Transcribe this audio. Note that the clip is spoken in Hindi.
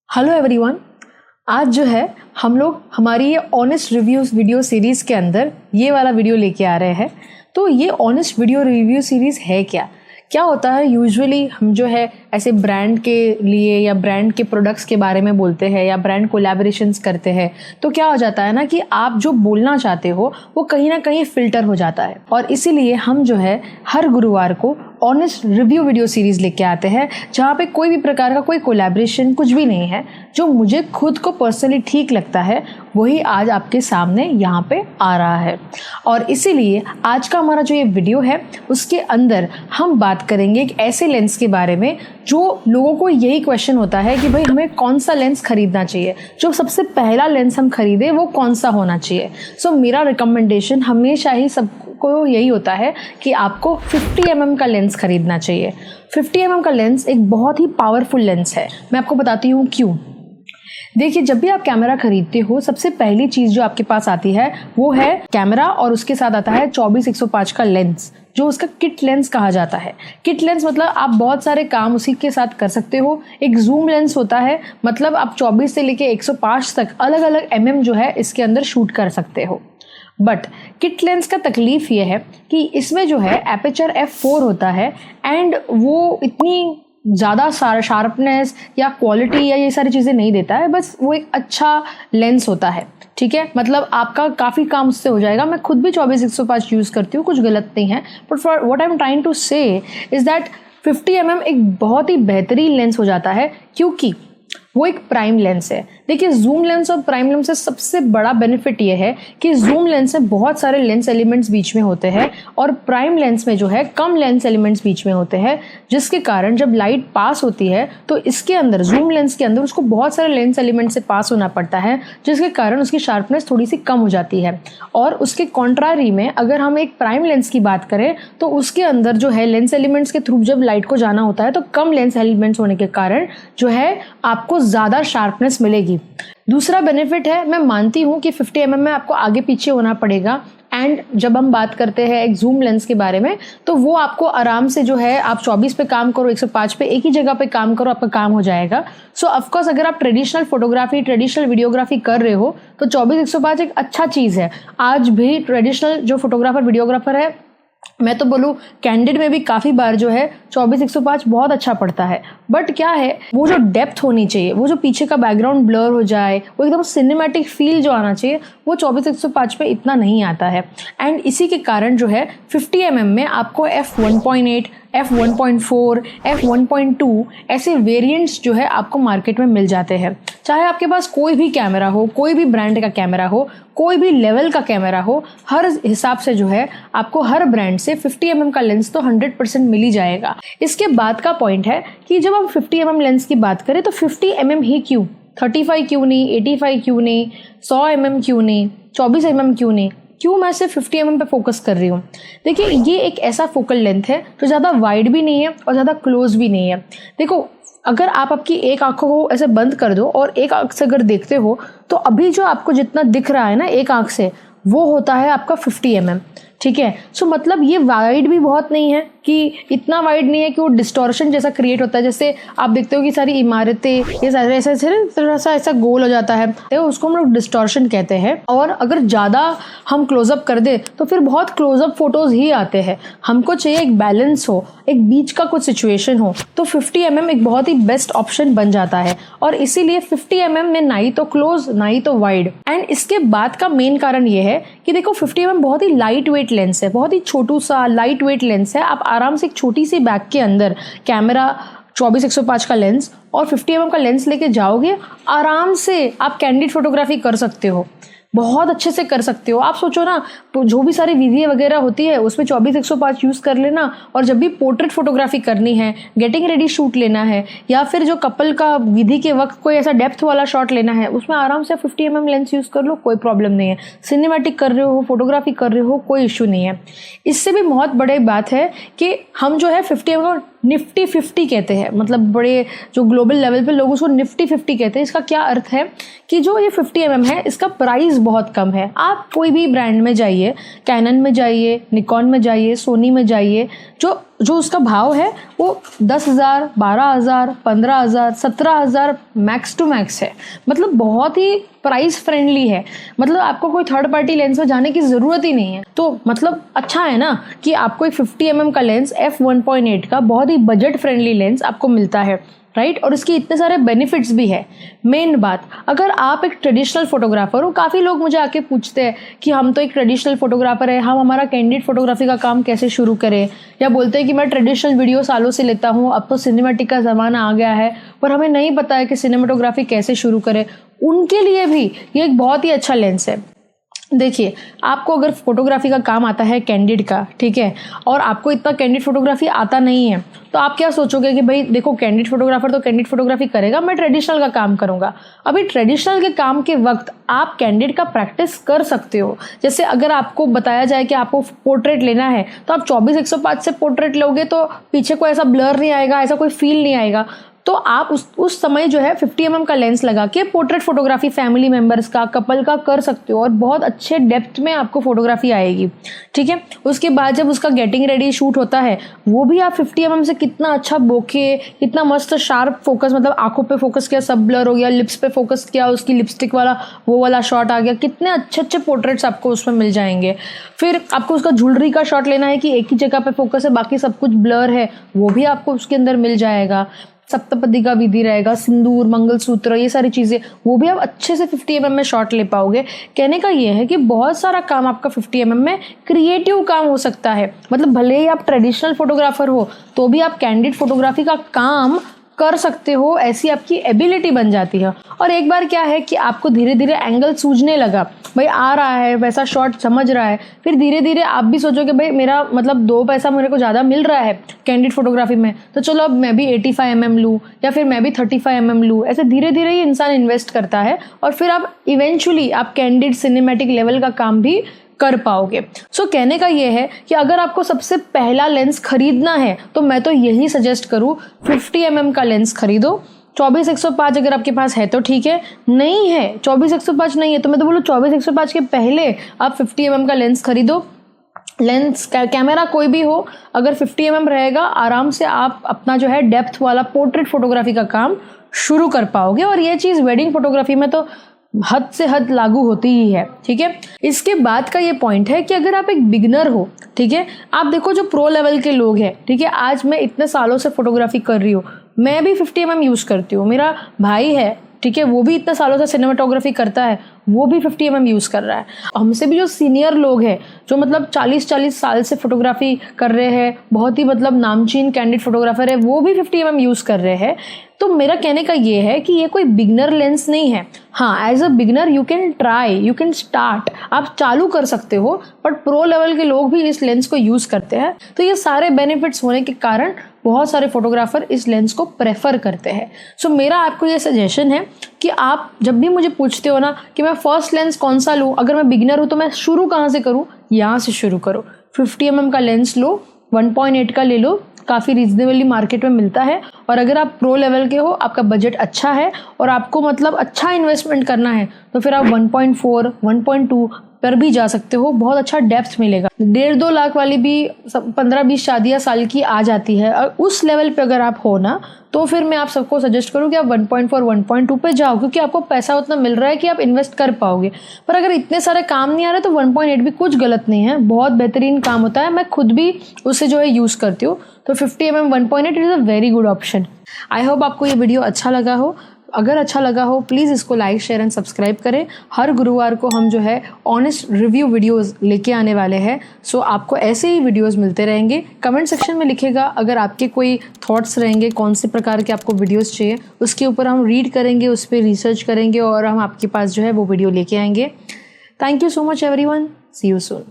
Hello everyone. आज जो है हम लोग हमारी ये ऑनेस्ट रिव्यूज़ वीडियो सीरीज़ के अंदर ये वाला वीडियो लेके आ रहे हैं। तो ये ऑनेस्ट वीडियो रिव्यू सीरीज़ है क्या होता है? यूजुअली हम जो है ऐसे ब्रांड के लिए या ब्रांड के प्रोडक्ट्स के बारे में बोलते हैं या ब्रांड कोलैबोरेशंस करते हैं, तो क्या हो जाता है ना कि आप जो बोलना चाहते हो वो कहीं ना कहीं फ़िल्टर हो जाता है। और इसीलिए हम जो है हर गुरुवार को ऑनेस्ट रिव्यू वीडियो सीरीज़ लेके आते हैं, जहाँ पे कोई भी प्रकार का कोई कोलैबोरेशन कुछ भी नहीं है। जो मुझे खुद को पर्सनली ठीक लगता है वही आज आपके सामने यहाँ पे आ रहा है। और इसीलिए आज का हमारा जो ये वीडियो है उसके अंदर हम बात करेंगे एक ऐसे लेंस के बारे में जो लोगों को यही क्वेश्चन होता है कि भाई हमें कौन सा लेंस खरीदना चाहिए, जो सबसे पहला लेंस हम खरीदें वो कौन सा होना चाहिए। सो मेरा रिकमेंडेशन हमेशा ही सबको यही होता है कि आपको 50 mm का लेंस खरीदना चाहिए। 50 mm का लेंस एक बहुत ही पावरफुल लेंस है। मैं आपको बताती हूँ क्यों। देखिए, जब भी आप कैमरा खरीदते हो सबसे पहली चीज़ जो आपके पास आती है वो है कैमरा, और उसके साथ आता है 24-105 का लेंस, जो उसका किट लेंस कहा जाता है। किट लेंस मतलब आप बहुत सारे काम उसी के साथ कर सकते हो। एक जूम लेंस होता है, मतलब आप 24 से लेके 105 तक अलग अलग mm जो है इसके अंदर शूट कर सकते हो। बट किट लेंस का तकलीफ ये है कि इसमें जो है एपर्चर f4 होता है, एंड वो इतनी ज़्यादा शार्पनेस या क्वालिटी या ये सारी चीज़ें नहीं देता है। बस वो एक अच्छा लेंस होता है, ठीक है। मतलब आपका काफ़ी काम उससे हो जाएगा। मैं खुद भी 24-105 यूज़ करती हूँ, कुछ गलत नहीं है। But for what I am trying to say is that 50 mm एक बहुत ही बेहतरीन लेंस हो जाता है, क्योंकि वो एक प्राइम लेंस है। देखिए, जूम लेंस और प्राइम लेंस से सबसे बड़ा बेनिफिट ये है कि जूम लेंस में बहुत सारे लेंस एलिमेंट्स बीच में होते हैं और प्राइम लेंस में जो है कम लेंस एलिमेंट्स बीच में होते हैं, जिसके कारण जब लाइट पास होती है तो इसके अंदर जूम लेंस के अंदर उसको बहुत सारे लेंस एलिमेंट से पास होना पड़ता है, जिसके कारण उसकी शार्पनेस थोड़ी सी कम हो जाती है। और उसके कॉन्ट्रारी में अगर हम एक प्राइम लेंस की बात करें तो उसके अंदर जो है लेंस एलिमेंट्स के थ्रू जब लाइट को जाना होता है तो कम लेंस एलिमेंट्स होने के कारण जो है आपको ज़्यादा शार्पनेस मिलेगी। दूसरा बेनिफिट है, मैं मानती हूँ कि 50 mm में आपको आगे पीछे होना पड़ेगा, एंड जब हम बात करते हैं एक जूम लेंस के बारे में तो वो आपको आराम से जो है आप 24 पे काम करो, 105 पे एक ही जगह पे काम करो, आपका काम हो जाएगा। सो ऑफकोर्स अगर आप ट्रेडिशनल फोटोग्राफी, ट्रेडिशनल वीडियोग्राफी कर रहे हो तो 24-105 एक अच्छा चीज़ है। आज भी ट्रेडिशनल जो फोटोग्राफर वीडियोग्राफर है, मैं तो बोलूँ कैंडिड में भी काफ़ी बार जो है 24-105 बहुत अच्छा पड़ता है। बट क्या है, वो जो डेप्थ होनी चाहिए, वो जो पीछे का बैकग्राउंड ब्लर हो जाए, वो एकदम सिनेमैटिक फील जो आना चाहिए, वो 24-105 पे इतना नहीं आता है। एंड इसी के कारण जो है 50 mm में आपको f1.8, f1.4, f1.2 ऐसे वेरिएंट्स जो है आपको मार्केट में मिल जाते हैं। चाहे आपके पास कोई भी कैमरा हो, कोई भी ब्रांड का कैमरा हो, कोई भी लेवल का कैमरा हो, हर हिसाब से जो है आपको हर ब्रांड से 50 mm का लेंस तो 100% मिल ही जाएगा। इसके बाद का पॉइंट है कि जब हम 50 mm लेंस की बात करें तो 50 mm ही क्यों, 35 क्यों नहीं, 85 क्यों नहीं, 100 mm क्यों नहीं, 24 mm क्यों नहीं, क्यों मैं सिर्फ 50 mm पे फोकस कर रही हूँ? देखिए, ये एक ऐसा फोकल लेंथ है जो ज़्यादा वाइड भी नहीं है और ज़्यादा क्लोज भी नहीं है। देखो, अगर आप आपकी एक आंखों को ऐसे बंद कर दो और एक आंख से अगर देखते हो तो अभी जो आपको जितना दिख रहा है ना एक आंख से, वो होता है आपका 50 mm, ठीक है। सो मतलब ये वाइड भी बहुत नहीं है कि इतना वाइड नहीं है कि वो डिस्टॉर्शन जैसा क्रिएट होता है। जैसे आप देखते हो कि सारी इमारतें ये सारे ऐसे थोड़ा सा ऐसा गोल हो जाता है, तो उसको हम लोग डिस्टॉर्शन कहते हैं। और अगर ज़्यादा हम क्लोजअप कर दे तो फिर बहुत क्लोजअप फोटोज़ ही आते हैं। हमको चाहिए एक बैलेंस हो, एक बीच का कुछ सिचुएशन हो, तो 50 mm एक बहुत ही बेस्ट ऑप्शन बन जाता है। और इसीलिए 50 mm में ना ही तो क्लोज ना ही तो वाइड। एंड इसके बाद का मेन कारण ये है कि देखो 50 mm बहुत ही लाइट वेट लेंस है, बहुत ही छोटू सा लाइट वेट लेंस है। आप आराम से एक छोटी सी बैग के अंदर कैमरा, 24-105 का लेंस और 50 mm का लेंस लेके जाओगे, आराम से आप कैंडिड फोटोग्राफी कर सकते हो, बहुत अच्छे से कर सकते हो। आप सोचो ना, तो जो भी सारी विधि वगैरह होती है उसमें 24-105 यूज़ कर लेना, और जब भी पोर्ट्रेट फोटोग्राफी करनी है, गेटिंग रेडी शूट लेना है, या फिर जो कपल का विधि के वक्त कोई ऐसा डेप्थ वाला शॉट लेना है, उसमें आराम से 50 mm लेंस यूज़ कर लो, कोई प्रॉब्लम नहीं है। सिनेमैटिक कर रहे हो, फोटोग्राफी कर रहे हो, कोई इशू नहीं है। इससे भी बहुत बड़ी बात है कि हम जो है 50 mm निफ्टी 50 कहते हैं, मतलब बड़े जो ग्लोबल लेवल पे लोग उसको निफ्टी 50 कहते हैं। इसका क्या अर्थ है कि जो ये 50 mm है इसका प्राइस बहुत कम है। आप कोई भी ब्रांड में जाइए, कैनन में जाइए, निकॉन में जाइए, सोनी में जाइए, जो जो उसका भाव है वो 10,000, 12,000, 15,000, 17,000 मैक्स टू मैक्स है। मतलब बहुत ही प्राइस फ्रेंडली है। मतलब आपको कोई थर्ड पार्टी लेंस में जाने की ज़रूरत ही नहीं है। तो मतलब अच्छा है ना कि आपको एक 50 mm का लेंस f1.8 का बहुत ही बजट फ्रेंडली लेंस आपको मिलता है, राइट। और इसके इतने सारे बेनिफिट्स भी है। मेन बात, अगर आप एक ट्रेडिशनल फोटोग्राफर हो, काफ़ी लोग मुझे आके पूछते हैं कि हम तो एक ट्रेडिशनल फोटोग्राफर है, हम हमारा कैंडिड फोटोग्राफी का काम कैसे शुरू करें, या बोलते हैं कि मैं ट्रेडिशनल वीडियो सालों से लेता हूँ, अब तो सिनेमेटिक का ज़माना आ गया है पर हमें नहीं पता है कि सिनेमेटोग्राफी कैसे शुरू करें। उनके लिए भी ये एक बहुत ही अच्छा लेंस है। देखिए, आपको अगर फोटोग्राफी का काम आता है कैंडिड का, ठीक है, और आपको इतना कैंडिड फोटोग्राफी आता नहीं है, तो आप क्या सोचोगे कि भाई देखो कैंडिड फोटोग्राफर तो कैंडिड फोटोग्राफी करेगा, मैं ट्रेडिशनल का काम करूंगा। अभी ट्रेडिशनल के काम के वक्त आप कैंडिड का प्रैक्टिस कर सकते हो। जैसे अगर आपको बताया जाए कि आपको पोर्ट्रेट लेना है तो आप 24-105 से पोर्ट्रेट लोगे तो पीछे कोई ऐसा ब्लर नहीं आएगा, ऐसा कोई फील नहीं आएगा। तो आप उस समय जो है 50 mm का लेंस लगा के पोर्ट्रेट फोटोग्राफी फैमिली मेंबर्स का, कपल का कर सकते हो और बहुत अच्छे डेप्थ में आपको फोटोग्राफी आएगी, ठीक है। उसके बाद जब उसका गेटिंग रेडी शूट होता है, वो भी आप 50 mm से कितना अच्छा बोके, कितना मस्त शार्प फोकस, मतलब आंखों पे फोकस किया सब ब्लर हो गया, लिप्स पे फोकस किया, उसकी लिपस्टिक वाला वो वाला शॉट आ गया, कितने अच्छे अच्छे पोर्ट्रेट्स आपको उसमें मिल जाएंगे। फिर आपको उसका ज्वेलरी का शॉट लेना है कि एक ही जगह पे फोकस है, बाकी सब कुछ ब्लर है, वो भी आपको उसके अंदर मिल जाएगा। सप्तपदी का विधि रहेगा, सिंदूर, मंगलसूत्र, ये सारी चीज़ें, वो भी आप अच्छे से 50 mm में शॉट ले पाओगे। कहने का ये है कि बहुत सारा काम आपका 50 mm में क्रिएटिव काम हो सकता है। मतलब भले ही आप ट्रेडिशनल फोटोग्राफर हो तो भी आप कैंडिड फोटोग्राफी का काम कर सकते हो, ऐसी आपकी एबिलिटी बन जाती है। और एक बार क्या है कि आपको धीरे धीरे एंगल सूझने लगा, भाई आ रहा है वैसा शॉट समझ रहा है, फिर धीरे धीरे आप भी सोचोगे भाई मेरा मतलब 2 पैसा मेरे को ज़्यादा मिल रहा है कैंडिड फोटोग्राफी में, तो चलो अब मैं भी 85 mm लूँ या फिर मैं भी 35 mm लूँ। ऐसे धीरे धीरे ही इंसान इन्वेस्ट करता है और फिर आप इवेंचुअली आप कैंडिड सिनेमैटिक लेवल का काम भी कर पाओगे। सो कहने का ये है कि अगर आपको सबसे पहला लेंस खरीदना है तो मैं तो यही सजेस्ट करूँ, 50 mm का लेंस खरीदो। 24-105 अगर आपके पास है तो ठीक है, नहीं है 24-105 नहीं है तो मैं तो बोलूँ 24-105 के पहले आप 50 mm का लेंस खरीदो। लेंस कैमरा कोई भी हो, अगर 50 mm रहेगा, आराम से आप अपना जो है डेप्थ वाला पोर्ट्रेट फोटोग्राफी का काम शुरू कर पाओगे। और ये चीज़ वेडिंग फोटोग्राफी में तो हद से हद लागू होती ही है, ठीक है। इसके बाद का ये पॉइंट है कि अगर आप एक बिगिनर हो, ठीक है, आप देखो जो प्रो लेवल के लोग हैं, ठीक है, आज मैं इतने सालों से फोटोग्राफी कर रही हूँ, मैं भी 50 mm यूज़ करती हूँ, मेरा भाई है, ठीक है, वो भी इतने सालों से सिनेमाटोग्राफी करता है, वो भी 50 mm यूज़ कर रहा है। हमसे भी जो सीनियर लोग हैं, जो मतलब 40-40 साल से फोटोग्राफी कर रहे हैं, बहुत ही मतलब नामचीन कैंडिड फोटोग्राफर है, वो भी 50 mm यूज़ कर रहे हैं। तो मेरा कहने का ये है कि ये कोई बिगनर लेंस नहीं है। हाँ, as a beginner you can try, you can start, आप चालू कर सकते हो, बट प्रो लेवल के लोग भी इस लेंस को यूज़ करते हैं। तो ये सारे बेनिफिट्स होने के कारण बहुत सारे फोटोग्राफर इस लेंस को प्रेफर करते हैं। सो मेरा आपको ये सजेशन है कि आप जब भी मुझे पूछते हो ना कि मैं फर्स्ट लेंस कौन सा लूँ, अगर मैं बिगिनर हूँ तो मैं शुरू कहाँ से करूँ, यहाँ से शुरू करो। 50 mm का लेंस लो, 1.8 का ले लो, काफ़ी रीजनेबली मार्केट में मिलता है। और अगर आप प्रो लेवल के हो, आपका बजट अच्छा है और आपको मतलब अच्छा इन्वेस्टमेंट करना है, तो फिर आप 1.4, 1.2 पर भी जा सकते हो, बहुत अच्छा डेप्थ मिलेगा। 1.5-2 लाख वाली भी 15-20 शादियाँ साल की आ जाती है, और उस लेवल पे अगर आप हो ना, तो फिर मैं आप सबको सजेस्ट करूँ कि आप 1.4, 1.2 पे जाओ, क्योंकि आपको पैसा उतना मिल रहा है कि आप इन्वेस्ट कर पाओगे। पर अगर इतने सारे काम नहीं आ रहे तो 1.8 भी कुछ गलत नहीं है, बहुत बेहतरीन काम होता है, मैं खुद भी उसे जो है यूज़ करती हूँ। तो 50 mm 1.8 is a very good option. I hope आपको ये वीडियो अच्छा लगा हो। अगर अच्छा लगा हो प्लीज़ इसको लाइक, शेयर एंड सब्सक्राइब करें। हर गुरुवार को हम जो है ऑनेस्ट रिव्यू वीडियोस लेके आने वाले हैं। सो आपको ऐसे ही वीडियोस मिलते रहेंगे। कमेंट सेक्शन में लिखेगा अगर आपके कोई थॉट्स रहेंगे, कौन से प्रकार के आपको वीडियोस चाहिए, उसके ऊपर हम रीड करेंगे, उस पर रिसर्च करेंगे और हम आपके पास जो है वो वीडियो लेके आएंगे। Thank you so much everyone, see you soon.